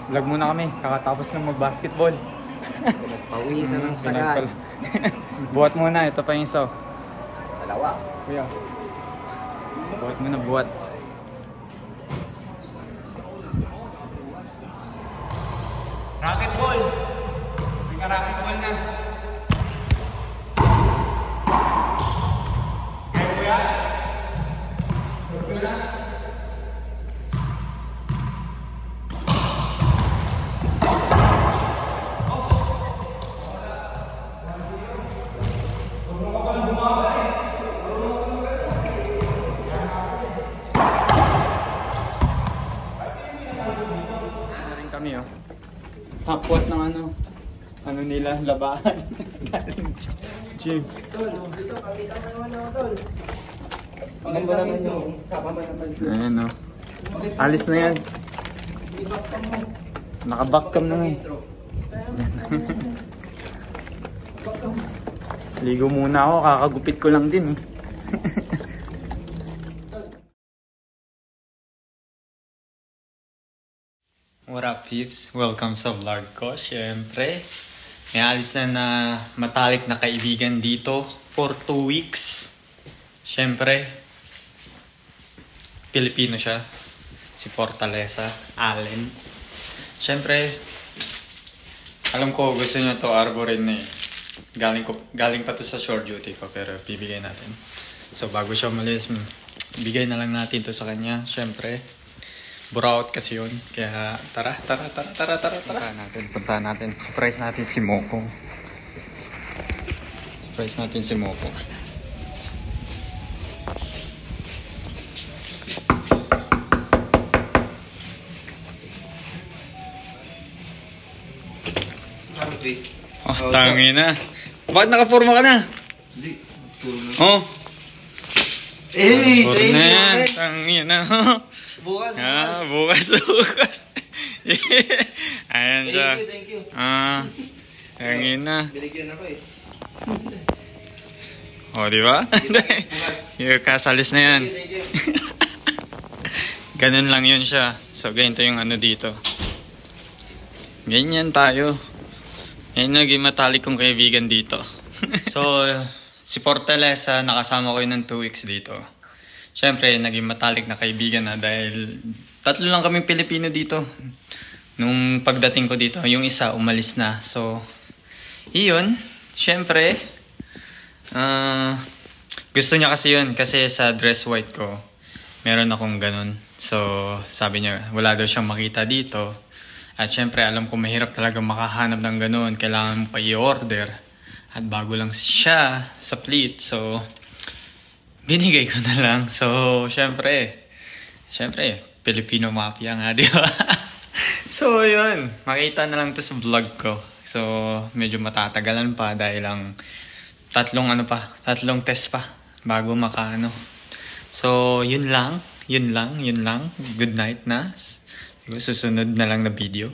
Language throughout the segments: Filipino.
Vlog muna kami, kakatapos lang mag-basketball. Pawisan ng sagad. Buhat muna, ito pa yung isa. Dalawa. Kuya. Buhat muna, buhat. Racquetball! May ka-racquetball na. Kaya kuya? Kuya? Kami oh. Hakwat ng ano nila, labahan. Galing gym. Tol, dito, pakita mo naman ako, tol. Pakita mo naman. Sapa mo naman. Ayan oh. Alis na yan. Naka-backcam na ngayon. Ligo muna ako, kakagupit ko lang din eh. What up peeps? Welcome sa vlog ko. Siyempre, may alis na matalik na kaibigan dito for 2 weeks. Siyempre, Pilipino siya. Si Fortaleza, Allen. Siyempre, alam ko gusto niya to arborin na eh. Galing pa to sa short duty ko pero bibigay natin. So bago siya umalis, bigay na lang natin to sa kanya. Siyempre, buraot kasi yun. Kaya tara. Punta natin. Surprise natin si Moko. Oh, tangi na. Bakit nakaporma ka na? Hindi. Oh. Training! Tangi na. Bukas. Bukas. Ayan siya. Thank you. Tangi na. Binigyan ako eh. Oh, di ba? Yung kasalis na yan. Thank you. Ganun lang yun siya. So, ganito yung ano dito. Ganyan tayo. Yan naging matalik kong kaibigan dito. So, si Fortaleza, nakasama ko yun ng 2 weeks dito. Siyempre, naging matalik na kaibigan na dahil 3 lang kaming Pilipino dito. Nung pagdating ko dito, yung isa umalis na. So, iyon. Siyempre, gusto niya kasi yun. Kasi sa dress white ko, meron akong ganun. So, sabi niya, wala daw siyang makita dito. At syempre, alam ko mahirap talaga makahanap ng ganun. Kailangan mo pa i-order. At bago lang siya sa fleet. So, binigay ko na lang. So, syempre, Filipino mafia nga, di ba? So, yun. Makita na lang to sa vlog ko. So, medyo matatagalan pa dahil lang 3 test pa bago makaano. So, yun lang. Good night na. Susunod na lang na video.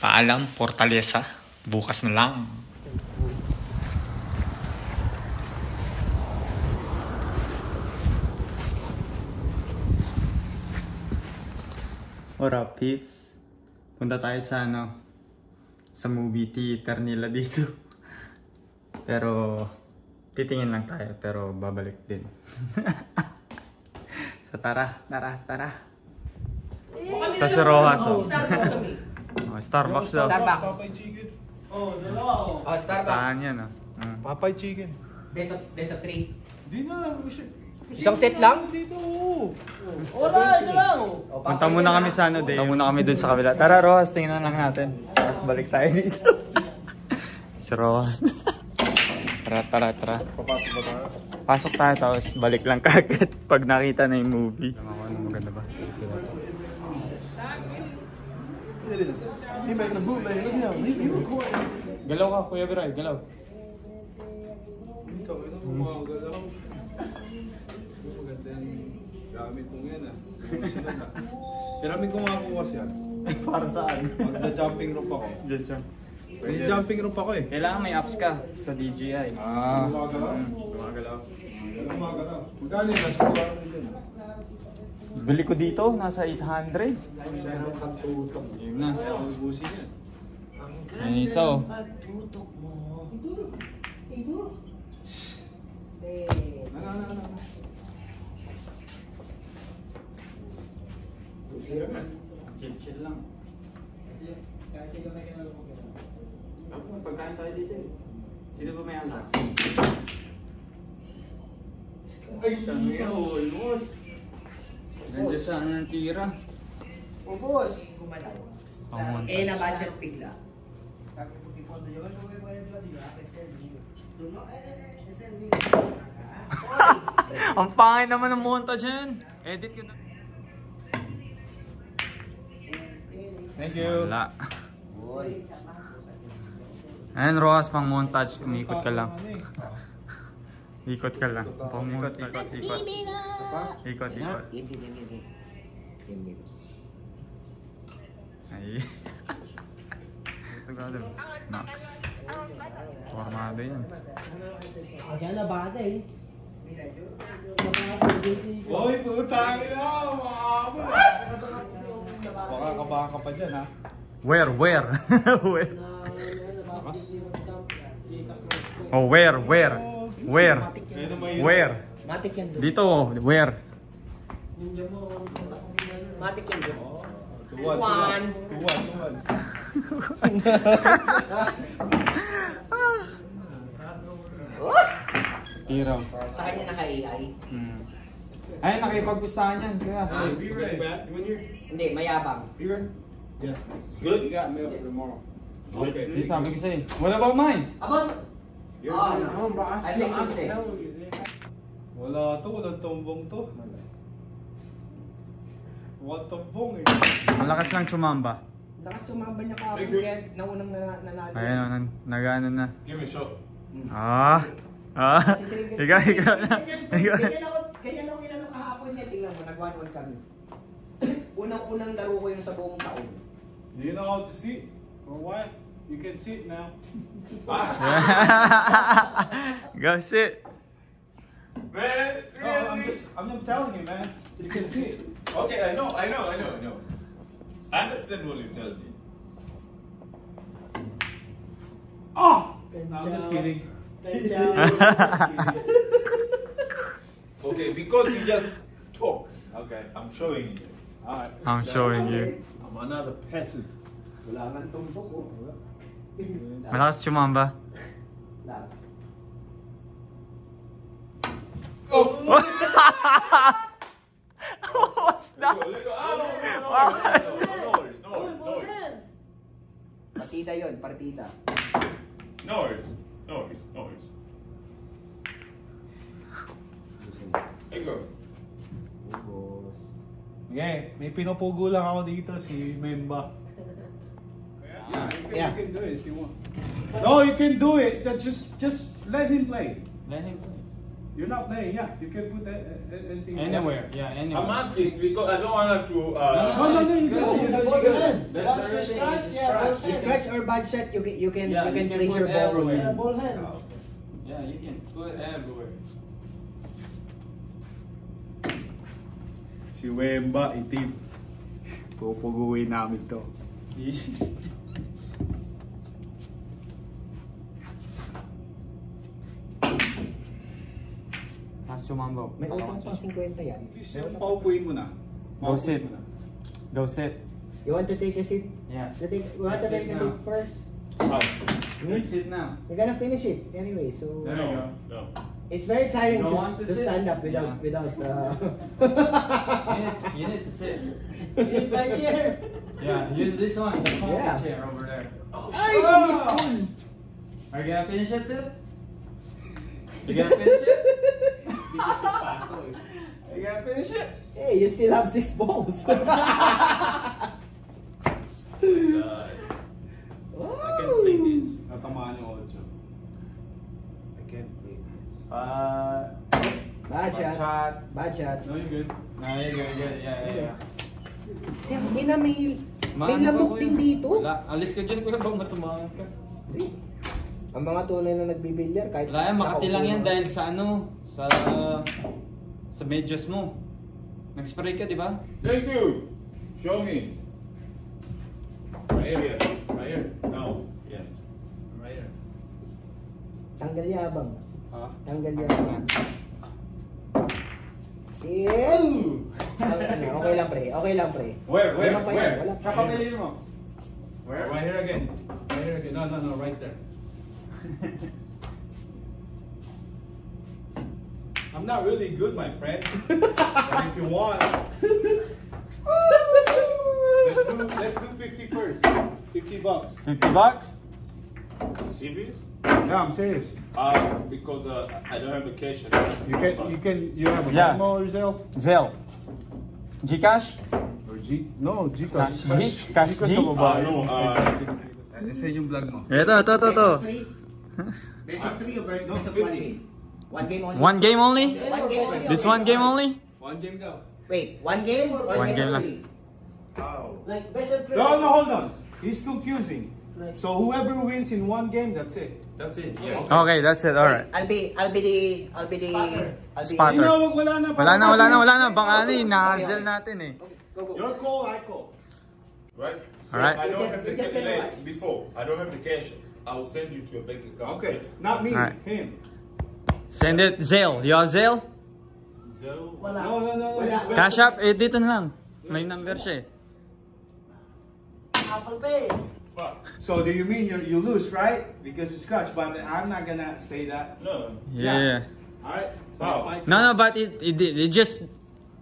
Paalam, Fortaleza. Bukas na lang. What up, peeps? Punta tayo sa sa movie theater nila dito. Pero titingin lang tayo pero babalik din. So tara. Ito si Rojas. Starbucks daw. Popeye chicken. Starbucks. Saan yan? Popeye chicken. Best of 3. Di na. Isang set lang? Dito. Wala, isa lang. Punta muna kami sa Punta muna kami dun sa kabila. Tara Rojas, tingnan lang natin. Tapos balik tayo dito. Si Rojas. Tara. Papasok ba tayo? Pasok tayo tapos balik lang kagad pag nakita na yung movie. Maganda ba? Galaw ka, Kuya Biray, galaw. Maganda yung gamit mong yan ah. Piramid ko nga bukas yan. Para saan? Magda-jumping rope ako. Diyan siya. May jumping rope ako eh. Kailangan may apps ka sa DJI. Gumagalaw? Gumagalaw. Gumagalaw. Magkano yun? Nasa pagkano yun? Bili ko dito, nasa 800. Ganda ng pagtutok. Yun na. Kaya ako ubusin yan. Ang Ay, isa, oh. ng pagtutok mo. Ito. Ano. Zero na. Chill lang. Kasi yung may kinalo mo. Pagkain tayo dito eh. Sino ba may anak? Ay, tanong yan. Almost. Nandiyan sa ano ng tira. Ubus. Gumalaw. Pang Eh, na budget bigla. Ang pangit naman ng montage yan. Edit ko na. Thank you. Wala. Uy. Ayan, Rojas, pang montage. Umikot ka lang. Ikot ka lang. Ikot. Ikot. Hindi. Ay. Ito gado. Max. Formado yan. Kaya labada eh. Hoy, putang ina! Mahabol! Baka kabahan ka pa dyan, ha? Where? Where? Oh, where? Ayun ang mahirap. Where? Matik yan doon. Dito, where? Matik yan doon. Tuwan. Tiraw. Sa kanya naka-AI. Ay, nakipagpustahan yan. Kaya. Ah, Be right back. Hindi, mayabang. Here? Yeah. Good? You got milk tomorrow. Okay. Hindi, sabi ko sa'yo. What about mine? Abang! Oh, no. No, baka I think Tuesday. Wala to, walang tumbong to. Walang tumbong eh. Malakas lang chumamba. Lakas tumamba niya kahapon kaya naunang nanalo. Ayun, nag-ano na. Give me a shot. Ikaw na. Ganyan ako inano kahapon niya. Tingnan mo, nag-1-1 kami. Unang-unang laro ko yung sa buong taon. Do you know how to sit? Or what? You can sit now. Go sit. Man, I'm just telling you, man. You can sit. Okay, I know. I understand what you tell me. Oh! I'm just kidding. Okay, because you just talk. Okay. I'm showing you. Alright. I'm showing you. I'm another person. Wala nga tumbok ko. Malakas chumamba. Lahat. What's that? Let go. Ah, no. No worries. Partida yun, partida. No worries. Let go. Ubus. Okay, may pinupugo lang ako dito, si Memba. Yeah. You can do it if you want. No, you can do it. Just let him play. Let him play. You're not playing, yeah. You can put anything. Anywhere, yeah, anywhere. I'm asking because I don't want to. No, you can. Scratch or bad shot, you can Yeah, you can place put your ball. everywhere. Ball hand. Yeah, you can put everywhere. Si Wemba, itim. Pupuguin namin to. Malakas chumamba. May utang pang 50 yan. Paupuin mo na. Go sit. Go sit. You want to take a seat? Yeah. You want to take a seat first? Take sit now. You're gonna finish it anyway, so There you go. No. it's very tiring You want to to sit? stand up Yeah. without You need to sit. You need my chair. Yeah, use this one, the comfy Yeah. chair over there. Ay, kumis cool. Are you gonna finish it, Sid? You gonna finish it? You gonna finish it? Hey, you still have 6 balls. I can play this. Natamaan yung 8. I can play this. Bad shot. Bad shot. No, you're good. No, you're good. Yeah. Ina, may lamok din dito. Wala. Alis ka dyan, kuya. Bang matumangan ka. Eh, ang mga tunay na nagbibilyar kahit Wala yan, makati lang yan nakaupo. dahil sa ano, sa medyas mo. Nag-spray ka, di ba? Thank you. Show me. Right here. Right here. No. Yes. Right here. Tanggal yabang. Ha? Tanggal yabang. Sil! Okay lang, pre. Okay lang, pre. Where? Wala pa yan, wala pa. Kapamilin mo. Where? Right here again. Right here again. No, right there. I'm not really good, my friend. But if you want, let's do 50 first. $50. $50? You serious? Yeah, I'm serious. Because I don't have vacation. You have a Yeah. Venmo or Zelle? Zelle. Gcash? Or No, Gcash. Cash G? sa babae. No. Isa yung vlog mo. Ito. Best of 3 or best of 1 game? 1 game only? One game only? 1 game only. This one game only? One game daw. Wait, 1 game or One best game of lang. 3? How? Like best of three. No, hold on. He's confusing. So whoever wins in one game, that's it. That's it. Yeah. Okay, that's it. Alright. I'll be the Spotter. You know, wala na. Wala na. Baka ano eh, nakazel natin eh. Go. Your call, I call. Right? Alright. I don't have the You just cash get it. before. I don't have the cash. I'll send you to a bank account. Okay, not me, Alright. him. Send it, Zelle. You have Zelle? Zelle? Wala. No. Wala. it's Cash App? Eh, dito na lang. May number siya eh. Apple Pay. Fuck. So do you mean you lose, right? Because it's scratch, but I'm not gonna say that. No. Yeah. Alright? So Wow. it's my No, but it just,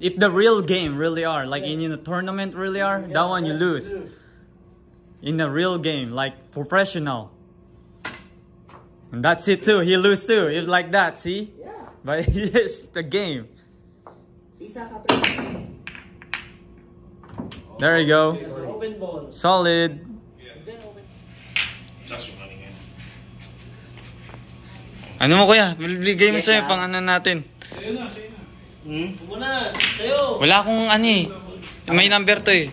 if the real game really are, like in the tournament really are, that one you lose. In the real game, like professional. And that's it too, he lose too, if like that, see? Yeah. But it's just the game. Isa ka, pre. There you go. Open ball. Solid. Then open. Just running in. Ano mo kuya? Bigay mo Yes, sa'yo ah. pang ano natin. Sa'yo na. Muna. Sa'yo. Wala akong ano eh. May number to eh.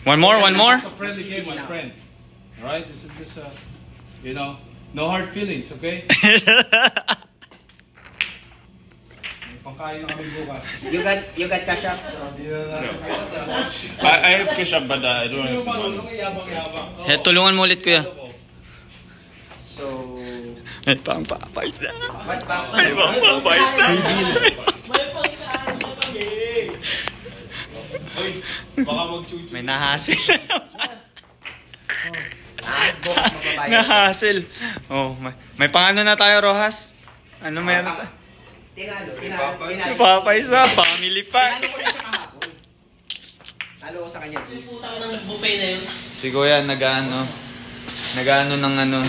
One more? It's a friendly game, my friend. Alright? This is just no hard feelings, okay? May pangkain na kami bukas. You got cash up? I have cash up, but I don't have money. Yabang-yabang. Eh, tulungan mo ulit kuya. So, May pang-papay na. what back? May pang-papay na. May pagkain na kami. Uy, baka mag-chuchu. May nahasil. Bukas magbabayad. Nahasil. Oh, may pang-ano na tayo, Rojas? Ano meron tayo? Tinalo. Papay sa family pack. Tinalo ko na siya kahapon. Talo ko sa kanya, G's. Putang ng buffet na yun. Si Kuya nag-ano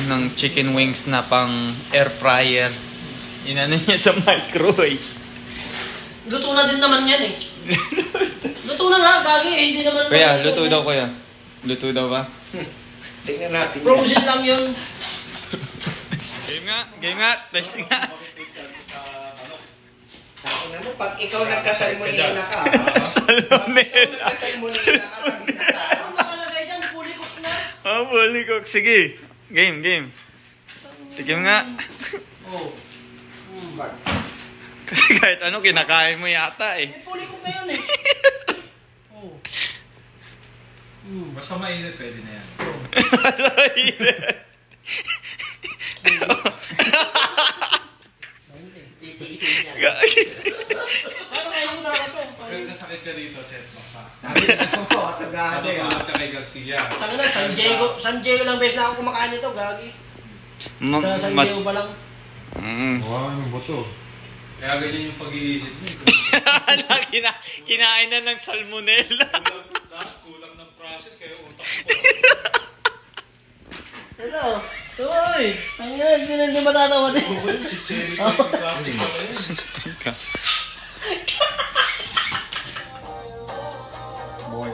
ng chicken wings na pang air fryer. Inano niya sa microwave. Luto na din naman yan eh. Luto na nga, gagi eh. Hindi naman. Kuya, luto daw kuya. Luto daw ba? Tingnan natin. Frozen lang yun. Game nga. Test nga. Ano, pag ikaw nagkasalmonela ka, Salmonella. nagkasalmonela ka, Ano nakalagay dyan? Fully cooked na. Oh, fully cooked. Sige. Game. Tikim nga. Oh. Kasi kahit ano, kinakain mo yata eh. Fully cooked na yun eh. Oh. Basta mainit, pwede na yan. Ano kaya mo talaga to? Pero nasakit ka dito, set back ka. Tagado. ka kay Garcia. Tangina, San Diego lang beses na ako kumakain nito, gagi. Sa San Diego pa lang. Wow, yung buto. Kaya ganyan yung pag-iisip mo. Kinain na ng salmonella. Kulang ng process, kaya utak Hello. Uy! Tangina, hindi matatawa din. Boy.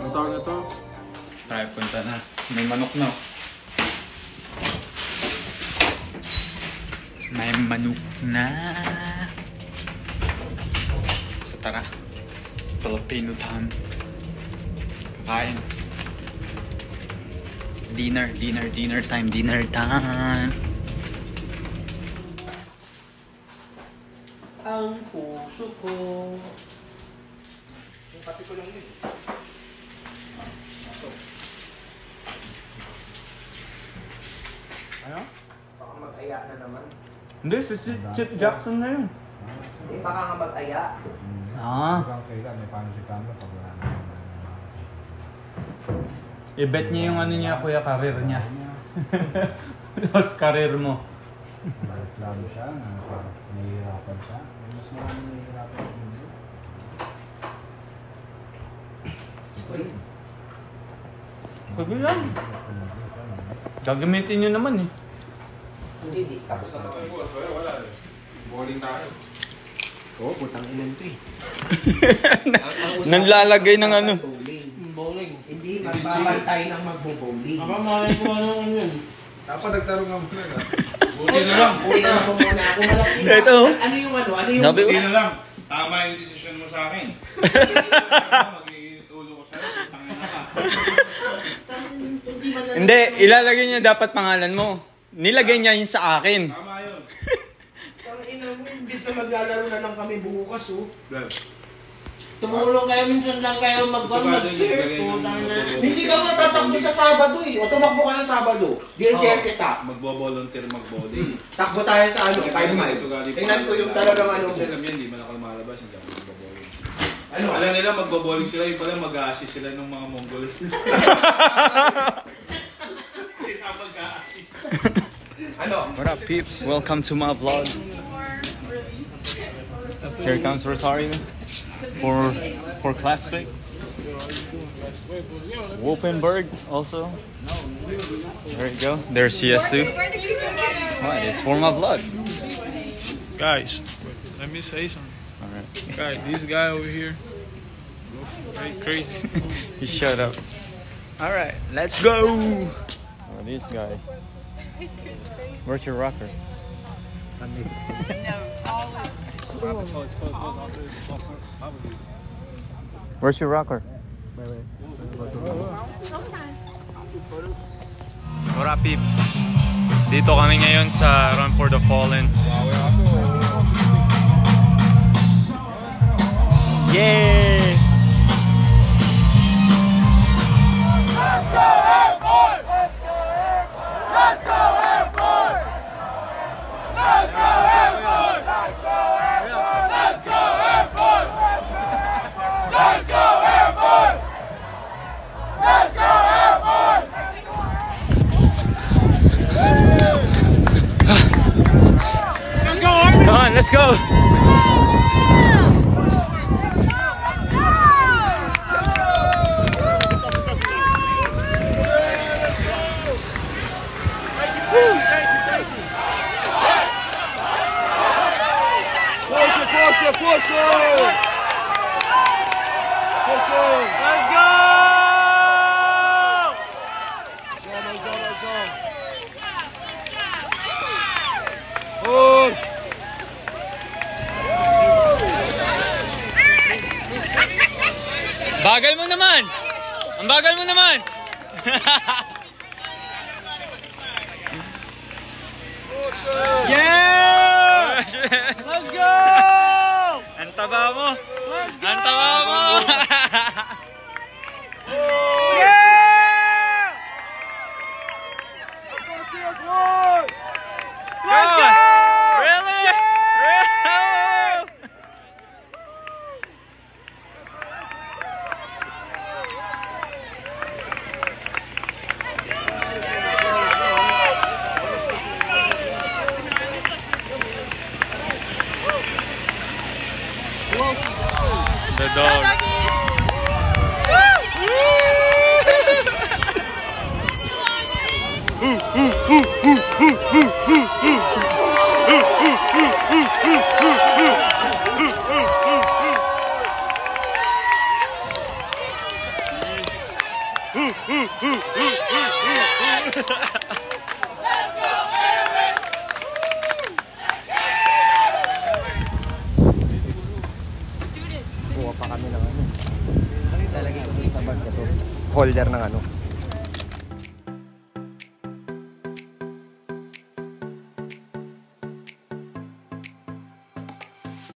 Ang tawag na to? Try, punta na. May manok na. May manok na. So tara. Filipino time. Kakain. Dinner time. ang puso ko. Yung kape ko lang yun. Ano? Baka mag-aya na naman. Hindi, si Chip Jackson na yun. Eh, baka nga mag-aya. Ah. I-bet niya yung ano niya, kuya, karir niya. Tapos karir mo. Lalo siya, parang nahihirapan siya. Mas maraming nahihirapan sa mundo. Uy, Pagod lang. Gagamitin nyo naman eh. hindi, di. Tapos na Ay, boss, wala. Bowling tayo. Oo, putang ilan to eh. Nanlalagay ng ano. Bowling. Hindi, magbabantay ng magbo-bowling. Aba, malay ko ano yun. Dapat nagtarong nga muna na. Buti na lang. Uy, na ako muna. Ako malaki na. Ito. Ano yung ano? Ano yung... Sabi- Buti na lang. Tama yung desisyon mo sa akin. Mag-iulo ko sa'yo. Tangin na ka. Hindi, ilalagay niya dapat pangalan mo. Nilagay niya yun sa akin. Tama yun. Ang ina mo, imbis na maglalaro na lang kami bukas, oh. Tumulong kayo, minsan lang kayo mag-cheer. Hindi ka matatakbo sa Sabado eh. O tumakbo ka ng Sabado. Di-enjoy kita. Magbo-volunteer mag-bowling. Takbo tayo sa ano, 5 mile. Tingnan ko yung talagang ano. Kasi alam yan, di man ako lumalabas. Hindi ako magbo-bowling. Ano? Alam nila, magbo-bowling sila. Yung pala mag-a-assist sila ng mga Mongol. Sila mag-a-assist. Ano? What up, peeps? Welcome to my vlog. Here comes Rosario for class pick. Wolpenberg also. There you go. There's CS2. What? It's for my vlog. Guys, let me say something. All right. Guys, this guy over here, crazy. You shut up. All right, let's go. Oh, this guy. Where's your rocker? Where's your rocker? What up, peeps? Dito kami ngayon sa Run for the Fallen. Yeah! Come on, let's go! Let's go! Push! Bagal mo naman! Ang bagal mo naman! Yeah! Let's go! Ang taba mo! Ang taba mo! Yeah! Let's go! Really? Really? The dog. Kuha pa kami ng ano. Lalagay ko sa bag ko. Holder ng ano.